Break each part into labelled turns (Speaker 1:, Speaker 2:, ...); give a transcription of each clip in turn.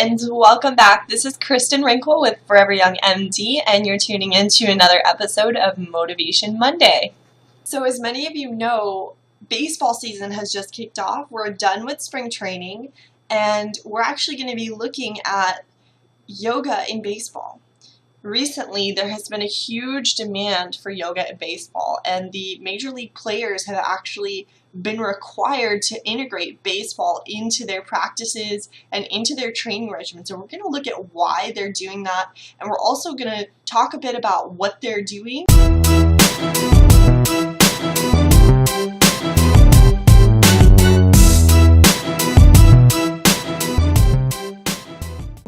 Speaker 1: and welcome back. This is Kristen Wrinkle with Forever Young MD, and you're tuning into another episode of Motivation Monday. So as many of you know, baseball season has just kicked off. We're done with spring training, and we're actually going to be looking at yoga in baseball. Recently, there has been a huge demand for yoga in baseball, and the major league players have actually been required to integrate baseball into their practices and into their training regimen. So we're going to look at why they're doing that, and we're also going to talk a bit about what they're doing.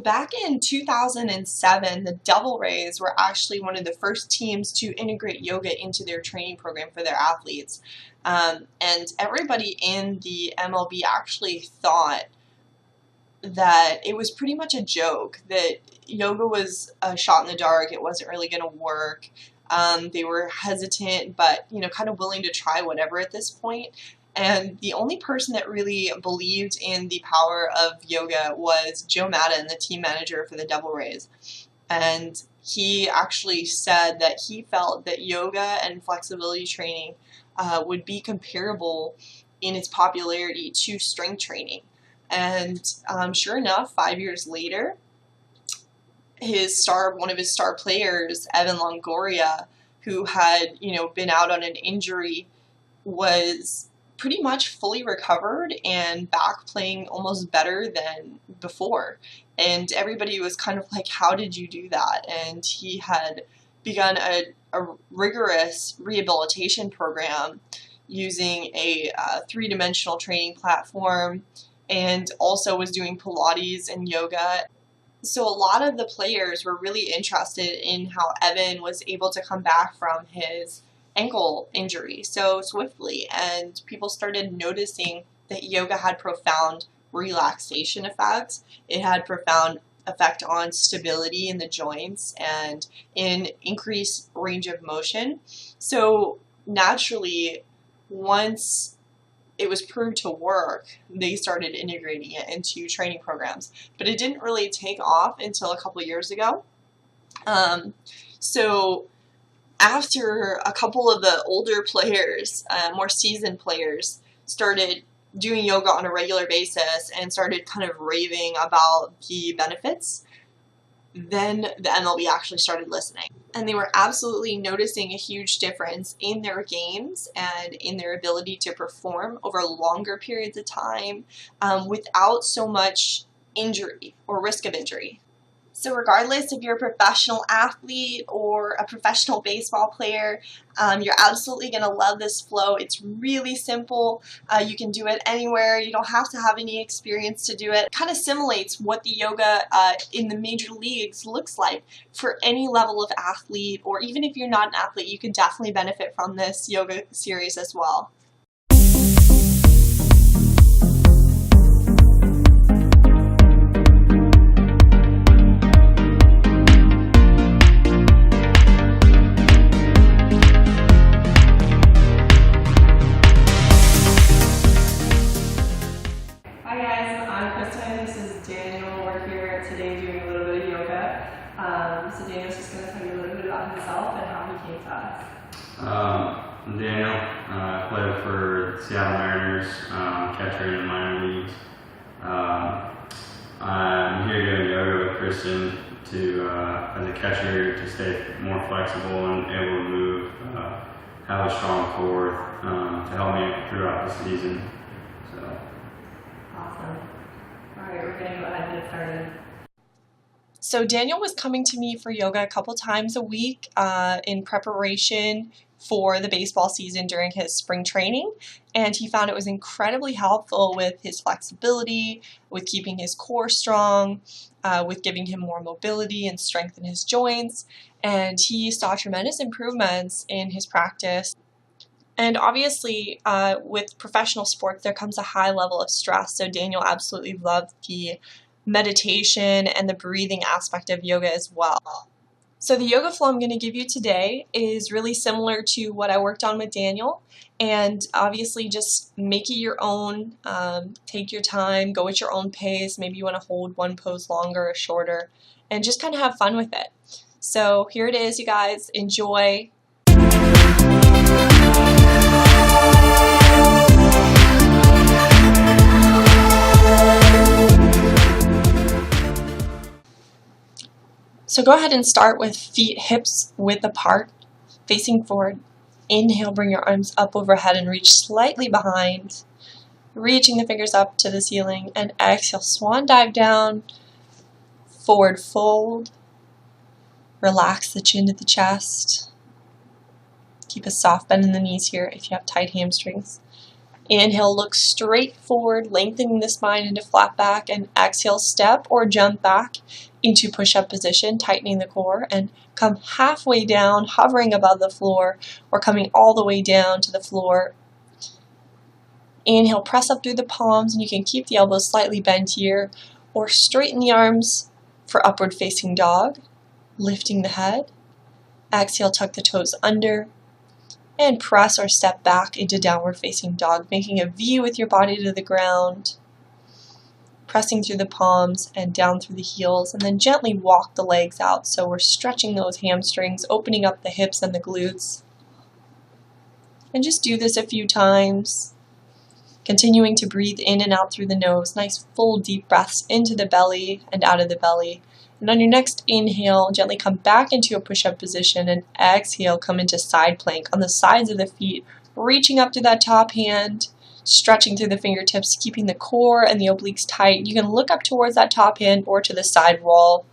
Speaker 1: Back in 2007, the Devil Rays were actually one of the first teams to integrate yoga into their training program for their athletes. And everybody in the MLB actually thought that it was pretty much a joke, that yoga was a shot in the dark, it wasn't really going to work. They were hesitant, but kind of willing to try whatever at this point. And the only person that really believed in the power of yoga was Joe Madden, the team manager for the Devil Rays. And he actually said that he felt that yoga and flexibility training would be comparable in its popularity to strength training. And sure enough, 5 years later, one of his star players, Evan Longoria, who had been out on an injury, was pretty much fully recovered and back playing almost better than before. And everybody was kind of like, how did you do that? And he had begun a rigorous rehabilitation program using a three-dimensional training platform, and also was doing Pilates and yoga. So a lot of the players were really interested in how Evan was able to come back from his ankle injury so swiftly, and people started noticing that yoga had profound relaxation effects. It had profound effect on stability in the joints and in increased range of motion. So naturally, once it was proved to work, they started integrating it into training programs. But it didn't really take off until a couple of years ago. So after a couple of the older players, more seasoned players, started doing yoga on a regular basis and started kind of raving about the benefits, then the MLB actually started listening. And they were absolutely noticing a huge difference in their games and in their ability to perform over longer periods of time without so much injury or risk of injury. So regardless if you're a professional athlete or a professional baseball player, you're absolutely going to love this flow. It's really simple. You can do it anywhere. You don't have to have any experience to do it. It kind of simulates what the yoga in the major leagues looks like for any level of athlete, or even if you're not an athlete, you can definitely benefit from this yoga series as well. So Daniel's just going to tell you a little bit about himself and how he came to us.
Speaker 2: I'm Daniel. I played for Seattle Mariners, catcher in the minor leagues. I'm here doing yoga with Kristen as a catcher to stay more flexible and able to move, have a strong core to help me throughout the season. So.
Speaker 1: Awesome. All right, we're going to go ahead and get started. So Daniel was coming to me for yoga a couple times a week in preparation for the baseball season during his spring training, and he found it was incredibly helpful with his flexibility, with keeping his core strong, with giving him more mobility and strength in his joints, and he saw tremendous improvements in his practice. And obviously, with professional sports, there comes a high level of stress, so Daniel absolutely loved the meditation and the breathing aspect of yoga as well. So the yoga flow I'm going to give you today is really similar to what I worked on with Daniel, and obviously just make it your own. Take your time, go at your own pace. Maybe you want to hold one pose longer or shorter, and just kind of have fun with it. So here it is, you guys. Enjoy. So go ahead and start with feet hips width apart, facing forward. Inhale, bring your arms up overhead and reach slightly behind, reaching the fingers up to the ceiling, and exhale, swan dive down, forward fold, relax the chin to the chest, keep a soft bend in the knees here if you have tight hamstrings. Inhale, look straight forward, lengthening the spine into flat back, and exhale, step or jump back into push-up position, tightening the core, and come halfway down, hovering above the floor, or coming all the way down to the floor. Inhale, press up through the palms, and you can keep the elbows slightly bent here, or straighten the arms for upward facing dog, lifting the head. Exhale, tuck the toes under, and press or step back into downward facing dog, making a V with your body to the ground, pressing through the palms and down through the heels, and then gently walk the legs out. So we're stretching those hamstrings, opening up the hips and the glutes. And just do this a few times, continuing to breathe in and out through the nose. Nice full deep breaths into the belly and out of the belly. And on your next inhale, gently come back into a push-up position, and exhale, come into side plank on the sides of the feet, reaching up to that top hand, stretching through the fingertips, keeping the core and the obliques tight. You can look up towards that top hand or to the side wall,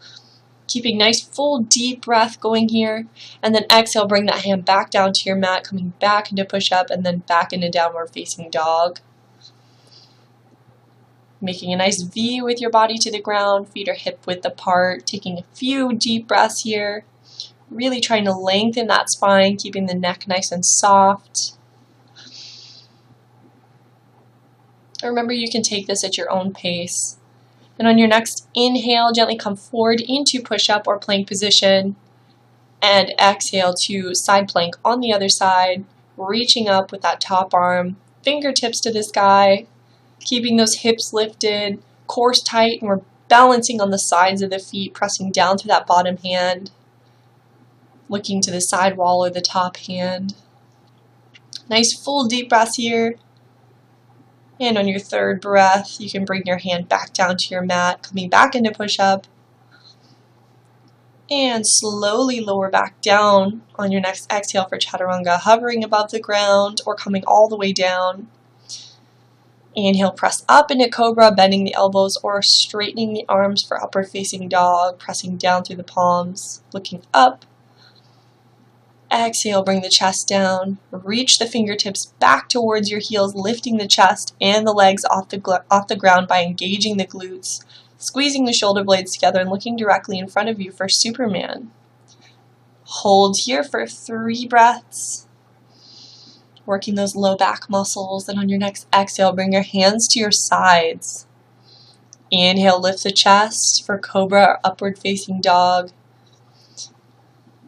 Speaker 1: keeping nice full deep breath going here, and then exhale, bring that hand back down to your mat, coming back into push-up and then back into downward facing dog. Making a nice V with your body to the ground, feet are hip width apart, taking a few deep breaths here, really trying to lengthen that spine, keeping the neck nice and soft. Remember, you can take this at your own pace. And on your next inhale, gently come forward into push-up or plank position, and exhale to side plank on the other side, reaching up with that top arm, fingertips to the sky, keeping those hips lifted, core tight, and we're balancing on the sides of the feet, pressing down through that bottom hand, looking to the side wall or the top hand. Nice full deep breaths here. And on your third breath, you can bring your hand back down to your mat, coming back into push-up. And slowly lower back down on your next exhale for chaturanga, hovering above the ground or coming all the way down. Inhale, press up into cobra, bending the elbows or straightening the arms for upward facing dog, pressing down through the palms, looking up. Exhale, bring the chest down, reach the fingertips back towards your heels, lifting the chest and the legs off the ground by engaging the glutes, squeezing the shoulder blades together and looking directly in front of you for Superman. Hold here for 3 breaths, working those low back muscles, and on your next exhale, bring your hands to your sides. Inhale, lift the chest for cobra or upward facing dog.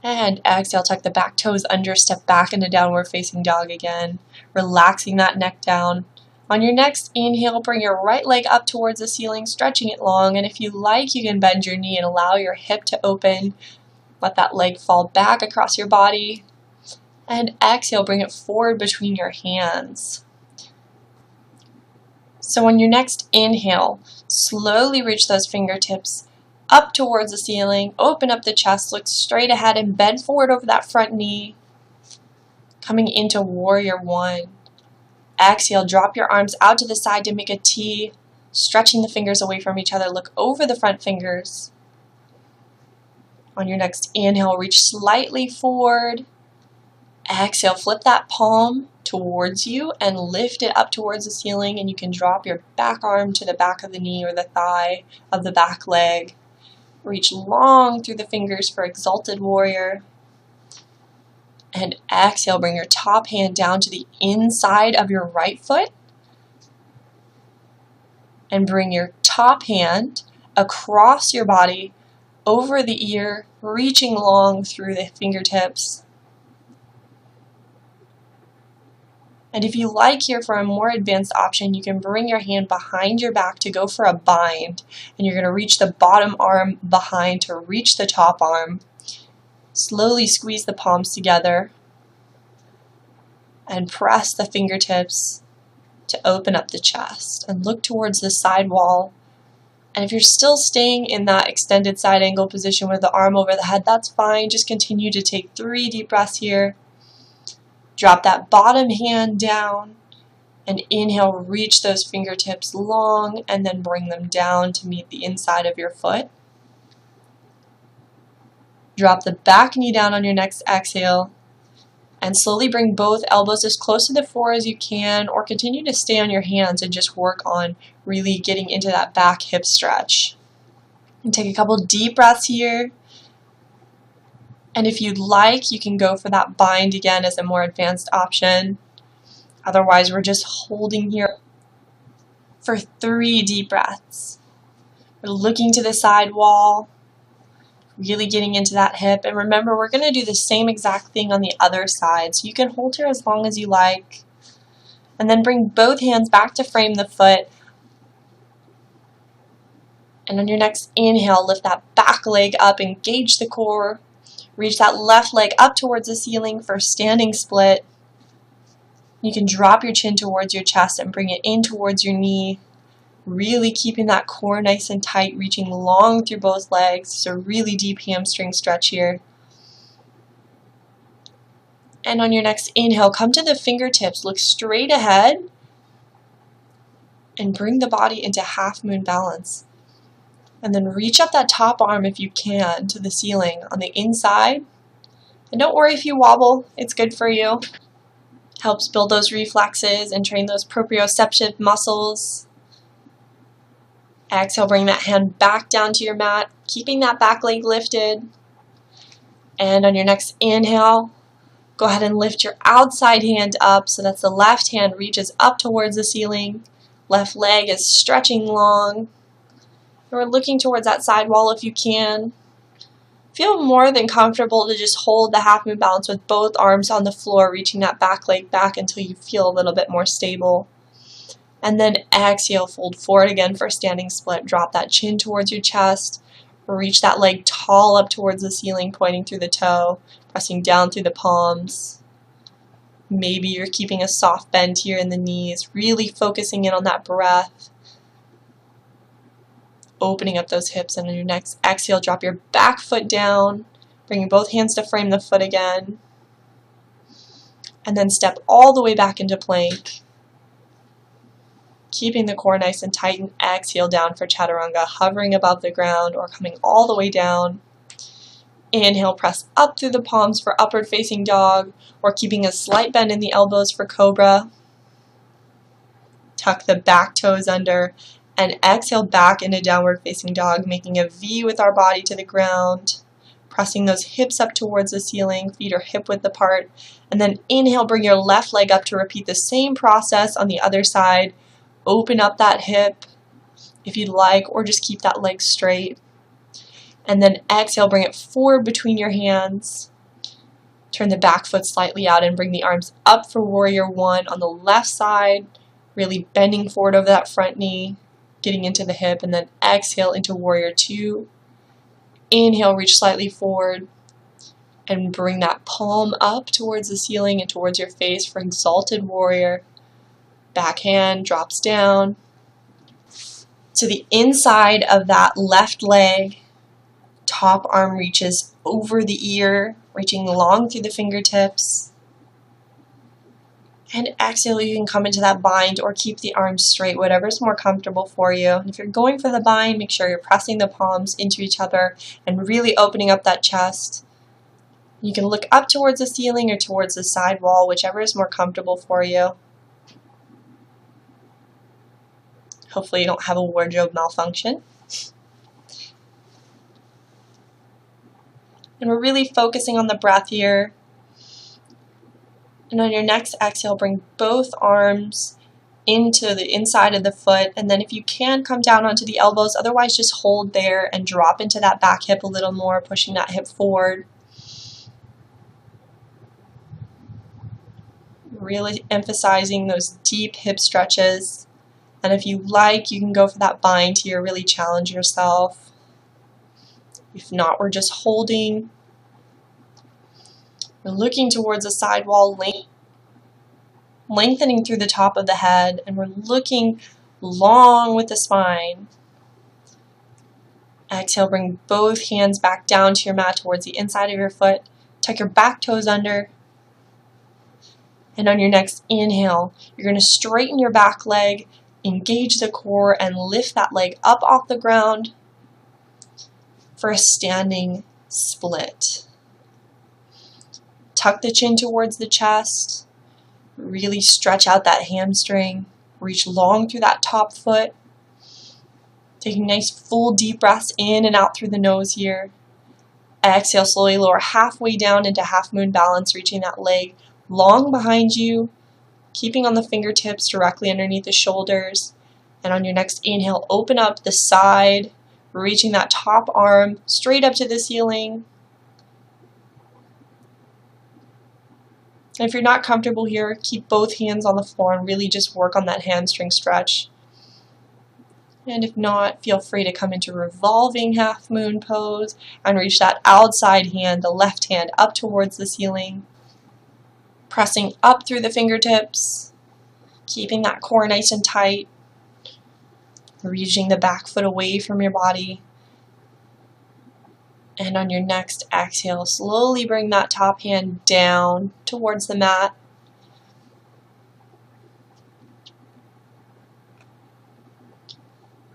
Speaker 1: And exhale, tuck the back toes under, step back into downward facing dog again, relaxing that neck down. On your next inhale, bring your right leg up towards the ceiling, stretching it long, and if you like, you can bend your knee and allow your hip to open. Let that leg fall back across your body. And exhale, bring it forward between your hands. So on your next inhale, slowly reach those fingertips up towards the ceiling, open up the chest, look straight ahead and bend forward over that front knee, coming into warrior 1. Exhale, drop your arms out to the side to make a T, stretching the fingers away from each other, look over the front fingers. On your next inhale, reach slightly forward. Exhale, flip that palm towards you and lift it up towards the ceiling, and you can drop your back arm to the back of the knee or the thigh of the back leg. Reach long through the fingers for exalted warrior. And exhale, bring your top hand down to the inside of your right foot. And bring your top hand across your body, over the ear, reaching long through the fingertips. And if you like here for a more advanced option, you can bring your hand behind your back to go for a bind. And you're going to reach the bottom arm behind to reach the top arm. Slowly squeeze the palms together and press the fingertips to open up the chest and look towards the side wall. And if you're still staying in that extended side angle position with the arm over the head, that's fine. Just continue to take 3 deep breaths here. Drop that bottom hand down and inhale, reach those fingertips long and then bring them down to meet the inside of your foot. Drop the back knee down on your next exhale and slowly bring both elbows as close to the floor as you can, or continue to stay on your hands and just work on really getting into that back hip stretch. And take a couple deep breaths here. And if you'd like, you can go for that bind again as a more advanced option. Otherwise, we're just holding here for 3 deep breaths. We're looking to the side wall, really getting into that hip. And remember, we're going to do the same exact thing on the other side. So you can hold here as long as you like. And then bring both hands back to frame the foot. And on your next inhale, lift that back leg up, engage the core. Reach that left leg up towards the ceiling for standing split. You can drop your chin towards your chest and bring it in towards your knee. Really keeping that core nice and tight, reaching long through both legs. So really deep hamstring stretch here. And on your next inhale, come to the fingertips, look straight ahead, and bring the body into half moon balance. And then reach up that top arm if you can to the ceiling on the inside. And don't worry if you wobble, it's good for you. Helps build those reflexes and train those proprioceptive muscles. Exhale, bring that hand back down to your mat, keeping that back leg lifted. And on your next inhale, go ahead and lift your outside hand up, so that's the left hand reaches up towards the ceiling. Left leg is stretching long. We're looking towards that side wall if you can. Feel more than comfortable to just hold the half moon balance with both arms on the floor, reaching that back leg back until you feel a little bit more stable. And then exhale, fold forward again for standing split. Drop that chin towards your chest. Reach that leg tall up towards the ceiling, pointing through the toe, pressing down through the palms. Maybe you're keeping a soft bend here in the knees, really focusing in on that breath. Opening up those hips, and on your next exhale, drop your back foot down, bringing both hands to frame the foot again, and then step all the way back into plank. Keeping the core nice and tight, and exhale down for chaturanga, hovering above the ground or coming all the way down. Inhale, press up through the palms for upward facing dog, or keeping a slight bend in the elbows for cobra. Tuck the back toes under, and exhale back into downward facing dog, making a V with our body to the ground, pressing those hips up towards the ceiling, feet are hip width apart, and then inhale, bring your left leg up to repeat the same process on the other side. Open up that hip if you'd like, or just keep that leg straight. And then exhale, bring it forward between your hands. Turn the back foot slightly out and bring the arms up for warrior one on the left side, really bending forward over that front knee, getting into the hip, and then exhale into warrior two. Inhale, reach slightly forward and bring that palm up towards the ceiling and towards your face for exalted warrior. Back hand drops down to the inside of that left leg. Top arm reaches over the ear, reaching long through the fingertips. And exhale, you can come into that bind or keep the arms straight, whatever's more comfortable for you. And if you're going for the bind, make sure you're pressing the palms into each other and really opening up that chest. You can look up towards the ceiling or towards the side wall, whichever is more comfortable for you. Hopefully you don't have a wardrobe malfunction. And we're really focusing on the breath here. And on your next exhale, bring both arms into the inside of the foot, and then if you can, come down onto the elbows. Otherwise, just hold there and drop into that back hip a little more, pushing that hip forward. Really emphasizing those deep hip stretches. And if you like, you can go for that bind here, really challenge yourself. If not, we're just holding. We're looking towards the sidewall, lengthening through the top of the head, and we're looking long with the spine. Exhale, bring both hands back down to your mat towards the inside of your foot. Tuck your back toes under. And on your next inhale, you're going to straighten your back leg, engage the core, and lift that leg up off the ground for a standing split. Tuck the chin towards the chest. Really stretch out that hamstring. Reach long through that top foot. Taking nice full deep breaths in and out through the nose here. Exhale, slowly lower halfway down into half moon balance, reaching that leg long behind you, keeping on the fingertips directly underneath the shoulders. And on your next inhale, open up the side, reaching that top arm straight up to the ceiling. And if you're not comfortable here, keep both hands on the floor and really just work on that hamstring stretch. And if not, feel free to come into revolving half moon pose and reach that outside hand, the left hand, up towards the ceiling. Pressing up through the fingertips, keeping that core nice and tight, reaching the back foot away from your body. And on your next exhale, slowly bring that top hand down towards the mat.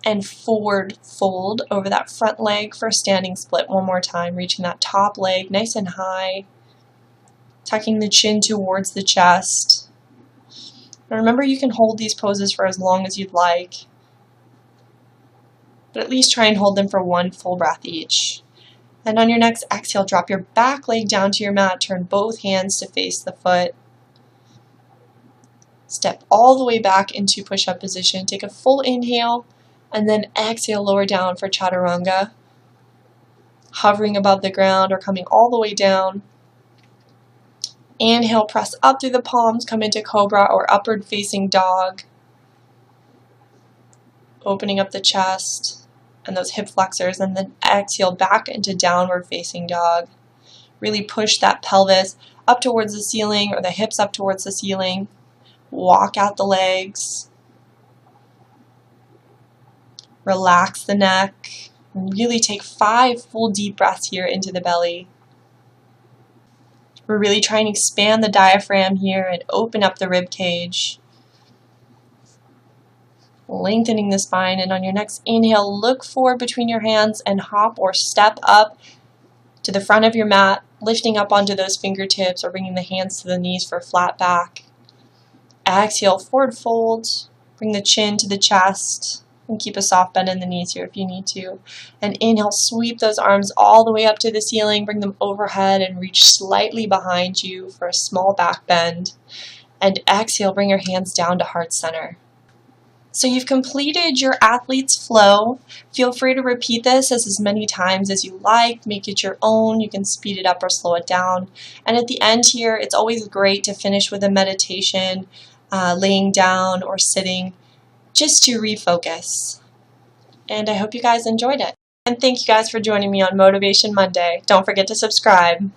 Speaker 1: And forward fold over that front leg for a standing split one more time, reaching that top leg nice and high. Tucking the chin towards the chest. And remember, you can hold these poses for as long as you'd like, but at least try and hold them for one full breath each. And on your next exhale, drop your back leg down to your mat, turn both hands to face the foot. Step all the way back into push-up position. Take a full inhale, and then exhale, lower down for chaturanga. Hovering above the ground or coming all the way down. Inhale, press up through the palms, come into cobra or upward facing dog. Opening up the chest and those hip flexors, and then exhale back into downward facing dog. Really push that pelvis up towards the ceiling or the hips up towards the ceiling. Walk out the legs. Relax the neck. Really take 5 full deep breaths here into the belly. We're really trying to expand the diaphragm here and open up the rib cage. Lengthening the spine, and on your next inhale, look forward between your hands and hop or step up to the front of your mat, lifting up onto those fingertips or bringing the hands to the knees for flat back. Exhale, forward fold, bring the chin to the chest, and keep a soft bend in the knees here if you need to. And inhale, sweep those arms all the way up to the ceiling, bring them overhead and reach slightly behind you for a small back bend. And exhale, bring your hands down to heart center. So you've completed your athlete's flow. Feel free to repeat this as many times as you like. Make it your own. You can speed it up or slow it down. And at the end here, it's always great to finish with a meditation, laying down or sitting, just to refocus. And I hope you guys enjoyed it. And thank you guys for joining me on Motivation Monday. Don't forget to subscribe.